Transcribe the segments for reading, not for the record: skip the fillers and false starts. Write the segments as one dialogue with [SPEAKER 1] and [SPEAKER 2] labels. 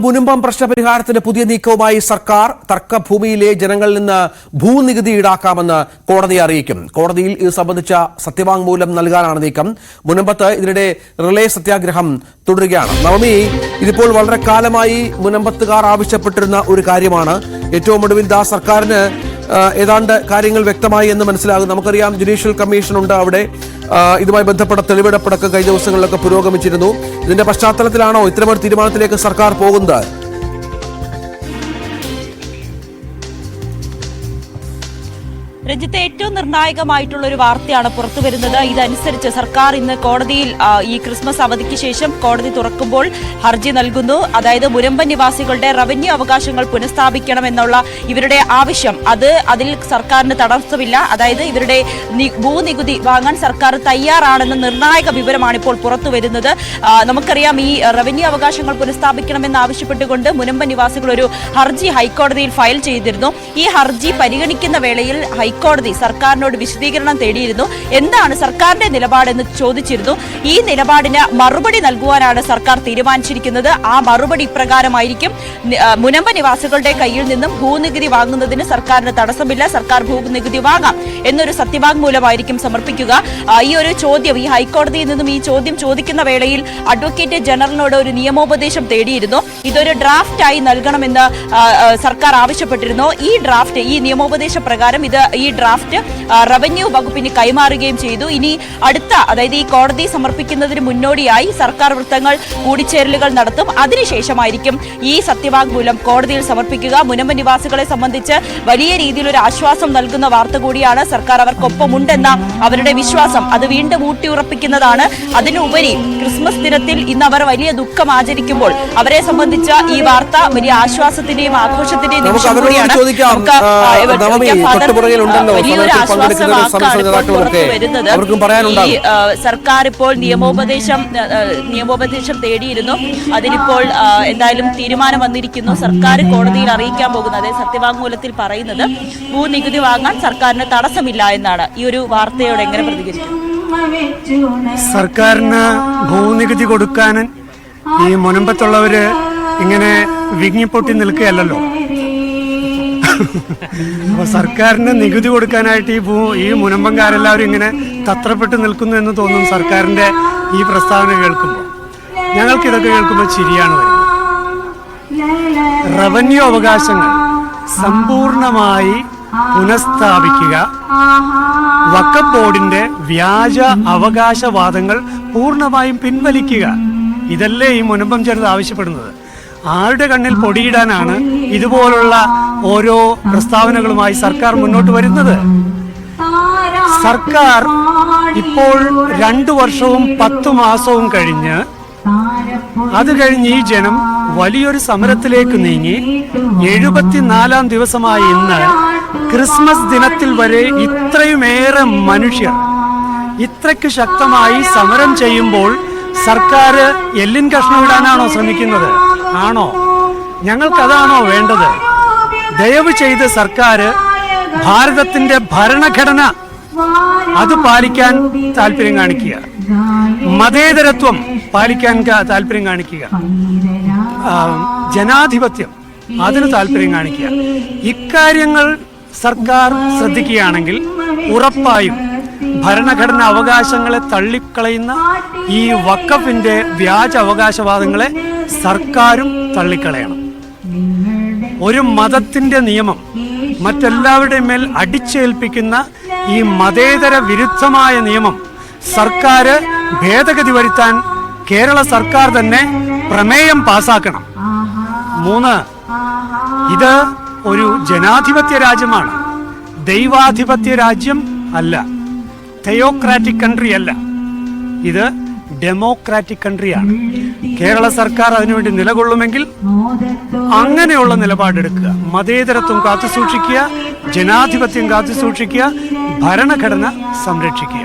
[SPEAKER 1] മുനമ്പം പ്രശ്നപരിഹാരത്തിന് പുതിയ നീക്കവുമായി സർക്കാർ തർക്കഭൂമിയിലെ ജനങ്ങളിൽ നിന്ന് ഭൂനികുതി ഈടാക്കാമെന്ന് കോടതിയെ അറിയിക്കും. കോടതിയിൽ ഇത് സംബന്ധിച്ച സത്യവാങ്മൂലം നൽകാനാണ് നീക്കം. മുനമ്പത്ത് ഇതിനിടെ റിലേ സത്യാഗ്രഹം തുടരുകയാണ്. നവമി, ഇതിപ്പോൾ വളരെ കാലമായി മുനമ്പത്തുകാർ ആവശ്യപ്പെട്ടിരുന്ന ഒരു കാര്യമാണ്. ഏറ്റവും ഒടുവിൽ സർക്കാരിന് ഏതാണ്ട് കാര്യങ്ങൾ വ്യക്തമായി എന്ന് മനസ്സിലാകും. നമുക്കറിയാം, ജുഡീഷ്യൽ കമ്മീഷൻ ഉണ്ട് അവിടെ. ഇതുമായി ബന്ധപ്പെട്ട തെളിവെടുപ്പടക്കം കഴിഞ്ഞ ദിവസങ്ങളിലൊക്കെ പുരോഗമിച്ചിരുന്നു. ഇതിന്റെ പശ്ചാത്തലത്തിലാണോ ഇത്തരമൊരു തീരുമാനത്തിലേക്ക് സർക്കാർ പോകുന്നത്?
[SPEAKER 2] രഞ്ജിത്തെ, ഏറ്റവും നിർണായകമായിട്ടുള്ള ഒരു വാർത്തയാണ് പുറത്തു വരുന്നത്. ഇതനുസരിച്ച് സർക്കാർ ഇന്ന് കോടതിയിൽ ഈ ക്രിസ്മസ് അവധിക്ക് ശേഷം കോടതി തുറക്കുമ്പോൾ ഹർജി നൽകുന്നു. അതായത് മുനമ്പൻ നിവാസികളുടെ റവന്യൂ അവകാശങ്ങൾ പുനഃസ്ഥാപിക്കണമെന്നുള്ള ഇവരുടെ ആവശ്യം, അതിൽ സർക്കാരിന് തടസ്സമില്ല. അതായത് ഇവരുടെ ഭൂനികുതി വാങ്ങാൻ സർക്കാർ തയ്യാറാണെന്ന നിർണായക വിവരമാണ് ഇപ്പോൾ പുറത്തു വരുന്നത്. നമുക്കറിയാം, ഈ റവന്യൂ അവകാശങ്ങൾ പുനഃസ്ഥാപിക്കണമെന്ന് ആവശ്യപ്പെട്ടുകൊണ്ട് മുനമ്പൻ നിവാസികൾ ഒരു ഹർജി ഹൈക്കോടതിയിൽ ഫയൽ ചെയ്തിരുന്നു. ഈ ഹർജി പരിഗണിക്കുന്ന വേളയിൽ ഹൈക്കോടതി സർക്കാരിനോട് വിശദീകരണം തേടിയിരുന്നു. എന്താണ് സർക്കാരിന്റെ നിലപാടെന്ന് ചോദിച്ചിരുന്നു. ഈ നിലപാടിന് മറുപടി നൽകുവാനാണ് സർക്കാർ തീരുമാനിച്ചിരിക്കുന്നത്. ആ മറുപടി ഇപ്രകാരമായിരിക്കും: മുനമ്പ നിവാസികളുടെ കയ്യിൽ നിന്നും ഭൂനികുതി വാങ്ങുന്നതിന് സർക്കാരിന് തടസ്സമില്ല, സർക്കാർ ഭൂനികുതി വാങ്ങാം എന്നൊരു സത്യവാങ്മൂലമായിരിക്കും സമർപ്പിക്കുക. ഈ ഒരു ചോദ്യം, ഈ ഹൈക്കോടതിയിൽ നിന്നും ഈ ചോദ്യം ചോദിക്കുന്ന വേളയിൽ അഡ്വക്കേറ്റ് ജനറലിനോട് ഒരു നിയമോപദേശം തേടിയിരുന്നു. ഇതൊരു ഡ്രാഫ്റ്റായി നൽകണമെന്ന് സർക്കാർ ആവശ്യപ്പെട്ടിരുന്നു. ഈ നിയമോപദേശ പ്രകാരം ഈ ഡ്രാഫ്റ്റ് റവന്യൂ വകുപ്പിന് കൈമാറുകയും ചെയ്തു. ഇനി അതായത് ഈ കോടതി സമർപ്പിക്കുന്നതിന് മുന്നോടിയായി സർക്കാർ വൃത്തങ്ങൾ കൂടിച്ചേരലുകൾ നടത്തും. അതിനുശേഷമായിരിക്കും ഈ സത്യവാങ്മൂലം കോടതിയിൽ സമർപ്പിക്കുക. മുനമ്പ നിവാസികളെ സംബന്ധിച്ച് വലിയ രീതിയിലൊരു ആശ്വാസം നൽകുന്ന വാർത്ത കൂടിയാണ്. സർക്കാർ അവർക്കൊപ്പമുണ്ടെന്ന അവരുടെ വിശ്വാസം അത് വീണ്ടും ഊട്ടിയുറപ്പിക്കുന്നതാണ്. അതിനുപരി ക്രിസ്മസ് ദിനത്തിൽ ഇന്ന് അവർ വലിയ ദുഃഖം ആചരിക്കുമ്പോൾ അവരെ സംബന്ധിച്ച ഈ വാർത്ത വലിയ ആശ്വാസത്തിന്റെയും ആഘോഷത്തിന്റെയും നിമിഷം കൂടിയാണ്. വലിയൊരു ആശ്വാസമാക്കാണ് വരുന്നത്. ഈ സർക്കാർ ഇപ്പോൾ നിയമോപദേശം തേടിയിരുന്നു. അതിനിപ്പോൾ എന്തായാലും തീരുമാനം വന്നിരിക്കുന്നു. സർക്കാർ കോടതിയിൽ അറിയിക്കാൻ പോകുന്നത്, അതായത് സത്യവാങ്മൂലത്തിൽ പറയുന്നത്, ഭൂനികുതി വാങ്ങാൻ സർക്കാരിന് തടസ്സമില്ല എന്നാണ്. ഈ ഒരു വാർത്തയോട് എങ്ങനെ പ്രതികരിക്കും?
[SPEAKER 3] സർക്കാരിന് ഭൂനികുതി കൊടുക്കാൻ ഈ മുനമ്പത്തുള്ളവര് ഇങ്ങനെ വിങ്ങിപ്പൊട്ടി നിൽക്കുകയല്ലോ. അപ്പൊ സർക്കാരിന് നികുതി കൊടുക്കാനായിട്ട് ഈ മുനമ്പംകാരെല്ലാവരും ഇങ്ങനെ തത്രപ്പെട്ട് നിൽക്കുന്നു എന്ന് തോന്നും സർക്കാരിന്റെ ഈ പ്രസ്താവന കേൾക്കുമ്പോൾ. ഞങ്ങൾക്കിതൊക്കെ കേൾക്കുമ്പോൾ ചിരിയാണ് വരുന്നത്. റവന്യൂ അവകാശങ്ങൾ സമ്പൂർണമായി പുനഃസ്ഥാപിക്കുക, വഖഫ് ബോർഡിന്റെ വ്യാജ അവകാശവാദങ്ങൾ പൂർണ്ണമായും പിൻവലിക്കുക, ഇതല്ലേ ഈ മുനമ്പം ചേർന്ന് ആവശ്യപ്പെടുന്നത്. ആരുടെ കണ്ണിൽ പൊടിയിടാനാണ് ഇതുപോലുള്ള ഓരോ പ്രസ്താവനകളുമായി സർക്കാർ മുന്നോട്ട് വരുന്നത്? സർക്കാർ ഇപ്പോൾ 2 വർഷവും 10 മാസവും കഴിഞ്ഞ് ഈ ജനം വലിയൊരു സമരത്തിലേക്ക് നീങ്ങി 74-ാം ദിവസമായി ഇന്ന് ക്രിസ്മസ് ദിനത്തിൽ വരെ ഇത്രയുമേറെ മനുഷ്യർ ഇത്രയ്ക്ക് ശക്തമായി സമരം ചെയ്യുമ്പോൾ സർക്കാർ എല്ലിൻ കഷ്ണം ഇടാനാണോ ശ്രമിക്കുന്നത്? ആണോ? ഞങ്ങൾക്കതാണോ വേണ്ടത്? ദയവ് ചെയ്ത് സർക്കാർ ഭാരതത്തിന്റെ ഭരണഘടന അത് പാലിക്കാൻ താല്പര്യം കാണിക്കുക, മതേതരത്വം പാലിക്കാൻ താല്പര്യം കാണിക്കുക, ജനാധിപത്യം അതിന് താല്പര്യം കാണിക്കുക. ഇക്കാര്യങ്ങൾ സർക്കാർ ശ്രദ്ധിക്കുകയാണെങ്കിൽ ഉറപ്പായും ഭരണഘടന അവകാശങ്ങളെ തള്ളിക്കളയുന്ന ഈ വഖഫിന്റെ വ്യാജ അവകാശവാദങ്ങളെ സർക്കാരും തള്ളിക്കളയണം. ഒരു മതത്തിന്റെ നിയമം മറ്റെല്ലാവരുടെയും മേൽ അടിച്ചേൽപ്പിക്കുന്ന ഈ മതേതര വിരുദ്ധമായ നിയമം സർക്കാർ ഭേദഗതി വരുത്താൻ കേരള സർക്കാർ തന്നെ പ്രമേയം പാസാക്കണം. 3, ഇത് ഒരു ജനാധിപത്യ രാജ്യമാണ്, ദൈവാധിപത്യ രാജ്യം അല്ല, തെയോക്രാറ്റിക് കൺട്രി അല്ല, ഇത് ഡെമോക്രാറ്റിക് കൺട്രിയാണ്. കേരള സർക്കാർ അതിനുവേണ്ടി നിലകൊള്ളുമെങ്കിൽ അങ്ങനെയുള്ള നിലപാടെടുക്കുക, മതേതരത്വം കാത്തുസൂക്ഷിക്കുക, ജനാധിപത്യം കാത്തുസൂക്ഷിക്കുക, ഭരണഘടന സംരക്ഷിക്കുക.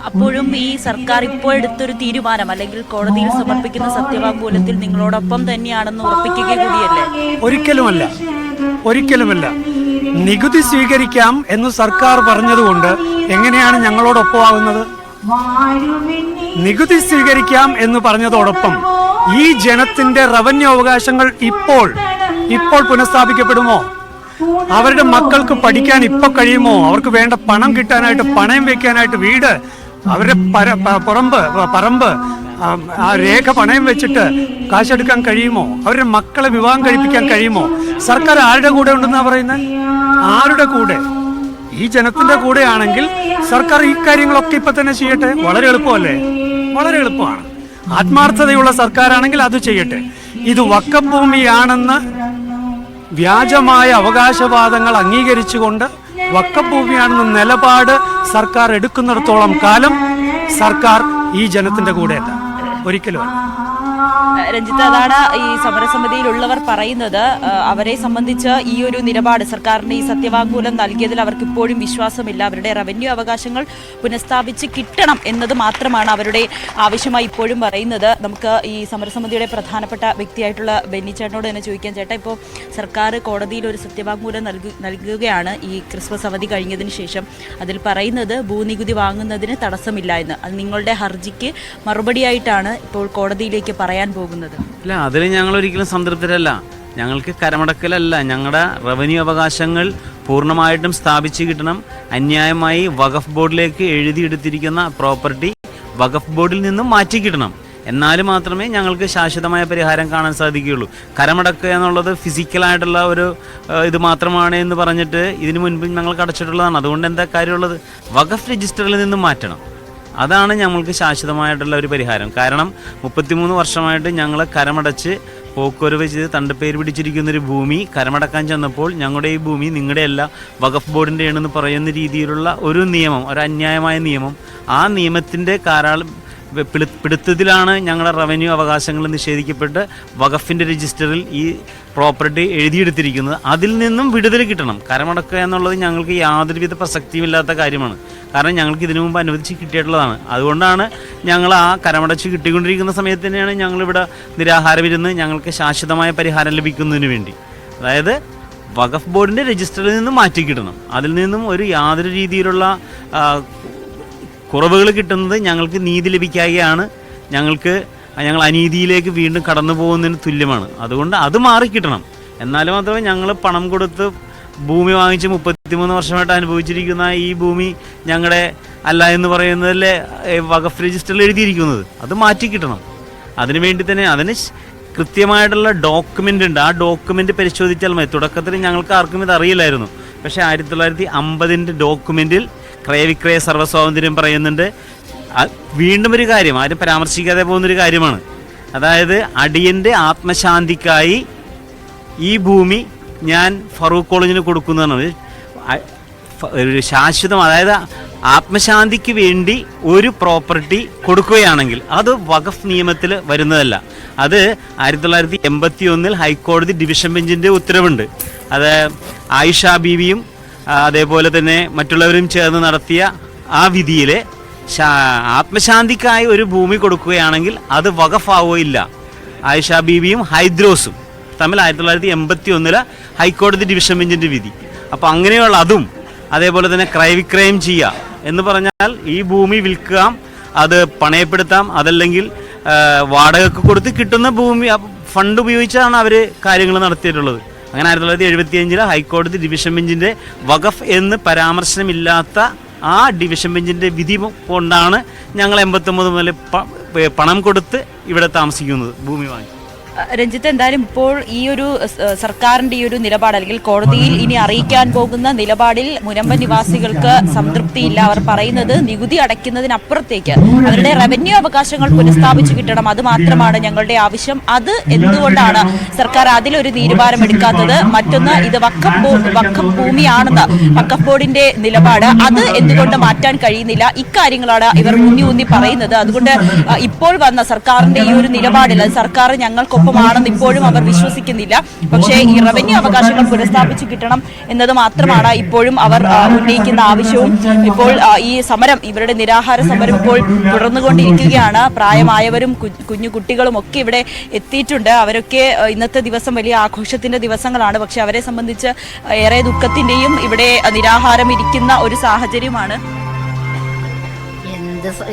[SPEAKER 2] അപ്പോഴും ഈ സർക്കാർ ഇപ്പോൾ എടുത്തൊരു തീരുമാനം, അല്ലെങ്കിൽ കോടതിയിൽ സമർപ്പിക്കുന്ന സത്യവാങ്മൂലത്തിൽ നിങ്ങളോടൊപ്പം തന്നെയാണെന്ന് ഉറപ്പിക്കുക കൂടിയല്ലേ?
[SPEAKER 3] ഒരിക്കലുമല്ല. നികുതി സ്വീകരിക്കാം എന്ന് സർക്കാർ പറഞ്ഞതുകൊണ്ട് എങ്ങനെയാണ് ഞങ്ങളോടൊപ്പമാകുന്നത്? നികുതി സ്വീകരിക്കാം എന്ന് പറഞ്ഞതോടൊപ്പം ഈ ജനത്തിന്റെ റവന്യൂ അവകാശങ്ങൾ ഇപ്പോൾ പുനഃസ്ഥാപിക്കപ്പെടുമോ? അവരുടെ മക്കൾക്ക് പഠിക്കാൻ ഇപ്പൊ കഴിയുമോ? അവർക്ക് വേണ്ട പണം കിട്ടാനായിട്ട്, പണയം വെക്കാനായിട്ട് വീട്, അവരുടെ പറമ്പ് ആ രേഖ പണയം വെച്ചിട്ട് കാശെടുക്കാൻ കഴിയുമോ? അവരുടെ മക്കളെ വിവാഹം കഴിപ്പിക്കാൻ കഴിയുമോ? സർക്കാർ ആരുടെ കൂടെ ഉണ്ടെന്നാ പറയുന്നത്? ആരുടെ കൂടെ? ഈ ജനത്തിന്റെ കൂടെയാണെങ്കിൽ സർക്കാർ ഈ കാര്യങ്ങളൊക്കെ ഇപ്പൊ തന്നെ ചെയ്യട്ടെ. വളരെ എളുപ്പമല്ലേ? വളരെ എളുപ്പമാണ്. ആത്മാർത്ഥതയുള്ള സർക്കാരാണെങ്കിൽ അത് ചെയ്യട്ടെ. ഇത് വഖഫ് ഭൂമിയാണെന്ന് വ്യാജമായ അവകാശവാദങ്ങൾ അംഗീകരിച്ചുകൊണ്ട് വഖഫ് ഭൂമിയാണെന്ന നിലപാട് സർക്കാർ എടുക്കുന്നിടത്തോളം കാലം സർക്കാർ ഈ ജനത്തിന്റെ കൂടെയല്ല, ഒരിക്കലും.
[SPEAKER 2] രഞ്ജിത്ത്, അതാണ് ഈ സമരസമിതിയിലുള്ളവർ പറയുന്നത്. അവരെ സംബന്ധിച്ച് ഈ ഒരു നിലപാട്, സർക്കാരിന്റെ ഈ സത്യവാങ്മൂലം നൽകിയതിൽ അവർക്ക് ഇപ്പോഴും വിശ്വാസമില്ല. അവരുടെ റവന്യൂ അവകാശങ്ങൾ പുനഃസ്ഥാപിച്ച് കിട്ടണം എന്നത് മാത്രമാണ് അവരുടെ ആവശ്യമായി ഇപ്പോഴും പറയുന്നത്. നമുക്ക് ഈ സമരസമിതിയുടെ പ്രധാനപ്പെട്ട വ്യക്തിയായിട്ടുള്ള ബെന്നി ചേട്ടനോട് തന്നെ ചോദിക്കാൻ. ചേട്ടാ, ഇപ്പോൾ സർക്കാർ കോടതിയിൽ ഒരു സത്യവാങ്മൂലം നൽകുകയാണ് ഈ ക്രിസ്മസ് അവധി കഴിഞ്ഞതിന് ശേഷം. അതിൽ പറയുന്നത് ഭൂനികുതി വാങ്ങുന്നതിന് തടസ്സമില്ല എന്ന്. അത് നിങ്ങളുടെ ഹർജിക്ക് മറുപടിയായിട്ടാണ് ഇപ്പോൾ കോടതിയിലേക്ക് പറയാൻ പോകുന്നത്.
[SPEAKER 4] ഇല്ല, അതിൽ ഞങ്ങൾ ഒരിക്കലും സംതൃപ്തരല്ല. ഞങ്ങൾക്ക് കരമടക്കലല്ല, ഞങ്ങളുടെ റവന്യൂ അവകാശങ്ങൾ പൂർണ്ണമായിട്ടും സ്ഥാപിച്ചു കിട്ടണം. അന്യായമായി വഖഫ് ബോർഡിലേക്ക് എഴുതിയെടുത്തിരിക്കുന്ന പ്രോപ്പർട്ടി വഖഫ് ബോർഡിൽ നിന്നും മാറ്റി കിട്ടണം. എന്നാൽ മാത്രമേ ഞങ്ങൾക്ക് ശാശ്വതമായ പരിഹാരം കാണാൻ സാധിക്കുകയുള്ളൂ. കരമടക്കുക എന്നുള്ളത് ഫിസിക്കലായിട്ടുള്ള ഒരു ഇത് മാത്രമാണ് എന്ന് പറഞ്ഞിട്ട് ഇതിനു മുൻപ് ഞങ്ങൾക്ക് അടച്ചിട്ടുള്ളതാണ്. അതുകൊണ്ട് എന്താ കാര്യമുള്ളത്? വഖഫ് രജിസ്റ്ററിൽ നിന്നും മാറ്റണം. അതാണ് ഞങ്ങൾക്ക് ശാശ്വതമായിട്ടുള്ള ഒരു പരിഹാരം. കാരണം 33 വർഷമായിട്ട് ഞങ്ങൾ കരമടച്ച് പോക്കുവരവ് ചെയ്ത് തണ്ടപ്പേര് പിടിച്ചിരിക്കുന്നൊരു ഭൂമി കരമടക്കാൻ ചെന്നപ്പോൾ ഞങ്ങളുടെ ഈ ഭൂമി നിങ്ങളുടെയല്ല, വഖഫ് ബോർഡിൻ്റെ ആണെന്ന് പറയുന്ന രീതിയിലുള്ള ഒരു നിയമം, ഒരു അന്യായമായ നിയമം, ആ നിയമത്തിൻ്റെ പിടുത്തത്തിലാണ് ഞങ്ങളുടെ റവന്യൂ അവകാശങ്ങൾ നിഷേധിക്കപ്പെട്ട് വഖഫിൻ്റെ രജിസ്റ്ററിൽ ഈ പ്രോപ്പർട്ടി എഴുതിയെടുത്തിരിക്കുന്നത്. അതിൽ നിന്നും വിടുതൽ കിട്ടണം. കരമടക്കുക എന്നുള്ളത് ഞങ്ങൾക്ക് യാതൊരുവിധ പ്രസക്തിയുമില്ലാത്ത കാര്യമാണ്. കാരണം ഞങ്ങൾക്ക് ഇതിനു മുമ്പ് അനുവദിച്ച് കിട്ടിയിട്ടുള്ളതാണ്. അതുകൊണ്ടാണ് ഞങ്ങൾ ആ കരമടച്ച് കിട്ടിക്കൊണ്ടിരിക്കുന്ന സമയത്ത് തന്നെയാണ് ഞങ്ങളിവിടെ നിരാഹാരമിരുന്ന് ഞങ്ങൾക്ക് ശാശ്വതമായ പരിഹാരം ലഭിക്കുന്നതിന് വേണ്ടി. അതായത് വഖഫ് ബോർഡിൻ്റെ രജിസ്റ്ററിൽ നിന്നും മാറ്റി കിട്ടണം. അതിൽ നിന്നും യാതൊരു രീതിയിലുള്ള കുറവുകൾ കിട്ടുന്നത് ഞങ്ങൾക്ക് നീതി ലഭിക്കാതെയാണ്. ഞങ്ങൾ അനീതിയിലേക്ക് വീണ്ടും കടന്നു പോകുന്നതിന് തുല്യമാണ്. അതുകൊണ്ട് അത് മാറിക്കിട്ടണം. എന്നാൽ മാത്രമേ ഞങ്ങൾ പണം കൊടുത്ത് ഭൂമി വാങ്ങിച്ച് 33 വർഷമായിട്ട് അനുഭവിച്ചിരിക്കുന്ന ഈ ഭൂമി ഞങ്ങളുടെ അല്ല എന്ന് പറയുന്നതല്ലേ വഖഫ് രജിസ്റ്ററിൽ എഴുതിയിരിക്കുന്നത്. അത് മാറ്റിക്കിട്ടണം. അതിനുവേണ്ടി തന്നെ അതിന് കൃത്യമായിട്ടുള്ള ഡോക്യുമെൻ്റ് ഉണ്ട്. ആ ഡോക്യുമെൻ്റ് പരിശോധിച്ചാൽ മതി. തുടക്കത്തിൽ ഞങ്ങൾക്ക് ആർക്കും ഇത് അറിയില്ലായിരുന്നു. പക്ഷേ 1950 ഡോക്യുമെൻറ്റിൽ ക്രയവിക്രയ സർവ്വസ്വാതന്ത്ര്യം പറയുന്നുണ്ട്. വീണ്ടും ഒരു കാര്യം ആരും പരാമർശിക്കാതെ പോകുന്നൊരു കാര്യമാണ്. അതായത് അടിയൻ്റെ ആത്മശാന്തിക്കായി ഈ ഭൂമി ഞാൻ ഫറൂഖ് കോളേജിന് കൊടുക്കുന്നതാണ്. ഒരു ശാശ്വതം, അതായത് ആത്മശാന്തിക്ക് വേണ്ടി ഒരു പ്രോപ്പർട്ടി കൊടുക്കുകയാണെങ്കിൽ അത് വഖഫ് നിയമത്തിൽ വരുന്നതല്ല. അത് 1981 ഹൈക്കോടതി ഡിവിഷൻ ബെഞ്ചിൻ്റെ ഉത്തരവുണ്ട്. അത് ആയിഷ ബീവിയും അതേപോലെ തന്നെ മറ്റുള്ളവരും ചേർന്ന് നടത്തിയ ആ വിധിയിൽ ആത്മശാന്തിക്കായി ഒരു ഭൂമി കൊടുക്കുകയാണെങ്കിൽ അത് വഖഫാവുകയില്ല. ആയിഷ ബീവിയും ഹൈദ്രോസും തമ്മിൽ 1981 ഹൈക്കോടതി ഡിവിഷൻ ബെഞ്ചിൻ്റെ വിധി. അപ്പോൾ അങ്ങനെയുള്ള അതും അതേപോലെ തന്നെ ക്രയവിക്രയം ചെയ്യുക എന്ന് പറഞ്ഞാൽ ഈ ഭൂമി വിൽക്കാം, അത് പണയപ്പെടുത്താം, അതല്ലെങ്കിൽ വാടകയ്ക്ക് കൊടുത്ത് കിട്ടുന്ന ഭൂമി ഫണ്ട് ഉപയോഗിച്ചാണ് അവർ കാര്യങ്ങൾ നടത്തിയിട്ടുള്ളത്. അങ്ങനെ 1975 ഹൈക്കോടതി ഡിവിഷൻ ബെഞ്ചിൻ്റെ വഖഫ് എന്ന് പരാമർശനമില്ലാത്ത ആ ഡിവിഷൻ ബെഞ്ചിൻ്റെ വിധി കൊണ്ടാണ് ഞങ്ങൾ 89 മുതൽ പണം കൊടുത്ത് ഇവിടെ താമസിക്കുന്നത്, ഭൂമി വാങ്ങി.
[SPEAKER 2] രഞ്ജിത്ത്, എന്തായാലും ഇപ്പോൾ ഈ ഒരു സർക്കാരിന്റെ ഈ ഒരു നിലപാട് അല്ലെങ്കിൽ കോടതിയിൽ ഇനി അറിയിക്കാൻ പോകുന്ന നിലപാടിൽ മുനമ്പൻ നിവാസികൾക്ക് സംതൃപ്തിയില്ല. അവർ പറയുന്നത് നികുതി അടയ്ക്കുന്നതിനപ്പുറത്തേക്ക് അവരുടെ റവന്യൂ അവകാശങ്ങൾ പുനഃസ്ഥാപിച്ചു കിട്ടണം, അത് മാത്രമാണ് ഞങ്ങളുടെ ആവശ്യം. അത് എന്തുകൊണ്ടാണ് സർക്കാർ അതിലൊരു തീരുമാനമെടുക്കാത്തത്? മറ്റൊന്ന്, ഇത് വഖഫ് ഭൂമിയാണെന്ന് വഖഫ് ബോർഡിന്റെ നിലപാട്, അത് എന്തുകൊണ്ട് മാറ്റാൻ കഴിയുന്നില്ല? ഇക്കാര്യങ്ങളാണ് ഇവർ ഊന്നി പറയുന്നത്. അതുകൊണ്ട് ഇപ്പോൾ വന്ന സർക്കാരിന്റെ ഈ ഒരു നിലപാടിൽ സർക്കാർ ഞങ്ങൾക്ക് ാണെന്ന് ഇപ്പോഴും അവർ വിശ്വസിക്കുന്നില്ല. പക്ഷേ ഈ റവന്യൂ അവകാശങ്ങൾ പുനഃസ്ഥാപിച്ചു കിട്ടണം എന്നത് മാത്രമാണ് ഇപ്പോഴും അവർ ഉന്നയിക്കുന്ന ആവശ്യവും. ഇപ്പോൾ ഈ സമരം, ഇവരുടെ നിരാഹാര സമരം ഇപ്പോൾ തുടർന്നുകൊണ്ടിരിക്കുകയാണ്. പ്രായമായവരും കുഞ്ഞു കുട്ടികളും ഒക്കെ ഇവിടെ എത്തിയിട്ടുണ്ട്. അവരൊക്കെ ഇന്നത്തെ ദിവസം വലിയ ആഘോഷത്തിന്റെ ദിവസങ്ങളാണ്. പക്ഷെ അവരെ സംബന്ധിച്ച് ഏറെ ദുഃഖത്തിന്റെയും ഇവിടെ നിരാഹാരം ഇരിക്കുന്ന ഒരു സാഹചര്യമാണ്.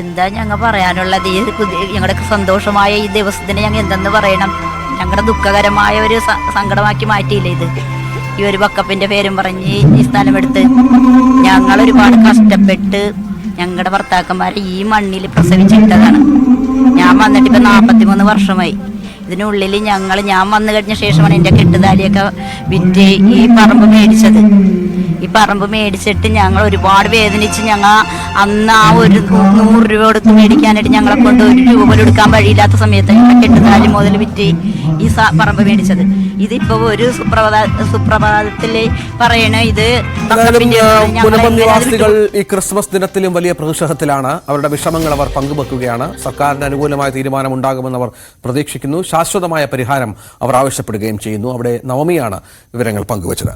[SPEAKER 5] എന്താ ഞങ്ങൾ പറയാനുള്ളത്? ഈ ഞങ്ങളുടെ സന്തോഷമായ ഈ ദിവസത്തിന് ഞങ്ങൾ എന്തെന്ന് പറയണം? ഞങ്ങളുടെ ദുഃഖകരമായ ഒരു സങ്കടമാക്കി മാറ്റിയില്ലേ ഇത്? ഈ ഒരു വക്കപ്പിന്റെ പേരും പറഞ്ഞ് ഈ സ്ഥലമെടുത്ത് ഞങ്ങൾ ഒരുപാട് കഷ്ടപ്പെട്ട് ഞങ്ങളുടെ ഭർത്താക്കന്മാരെ ഈ മണ്ണിൽ പ്രസവിച്ചിട്ടതാണ്. ഞാൻ വന്നിട്ട് ഇപ്പൊ 43 വർഷമായി. ഇതിനുള്ളിൽ ഞാൻ വന്നു കഴിഞ്ഞ ശേഷമാണ് എൻ്റെ കെട്ടുതാലിയൊക്കെ വിറ്റ് ഈ പറമ്പ് മേടിച്ചത്. ഈ പറമ്പ് മേടിച്ചിട്ട് ഞങ്ങൾ ഒരുപാട് വേദനിച്ച് ഞങ്ങൾ അന്ന് ആ ഒരു 100 രൂപ കൊടുത്ത് മേടിക്കാനായിട്ട് ഞങ്ങളെ കൊണ്ട് 1 രൂപ പോലും എടുക്കാൻ വഴിയില്ലാത്ത സമയത്ത് ഞങ്ങൾ കെട്ടുതാലി മുതൽ വിറ്റ് ഈ പറമ്പ് മേടിച്ചത്. ഇതിപ്പോ ഒരു സുപ്രഭാതത്തിൽ പറയണ ഇത്
[SPEAKER 1] മുനമ്പം നിവാസികൾ ഈ ക്രിസ്മസ് ദിനത്തിലും വലിയ പ്രതിഷേധത്തിലാണ്. അവരുടെ വിഷമങ്ങൾ അവർ പങ്കുവെക്കുകയാണ്. സർക്കാരിന് അനുകൂലമായ തീരുമാനം ഉണ്ടാകുമെന്ന് അവർ പ്രതീക്ഷിക്കുന്നു. ശാശ്വതമായ പരിഹാരം അവർ ആവശ്യപ്പെടുകയും ചെയ്യുന്നു. അവിടെ നവമിയാണ് വിവരങ്ങൾ പങ്കുവച്ചത്.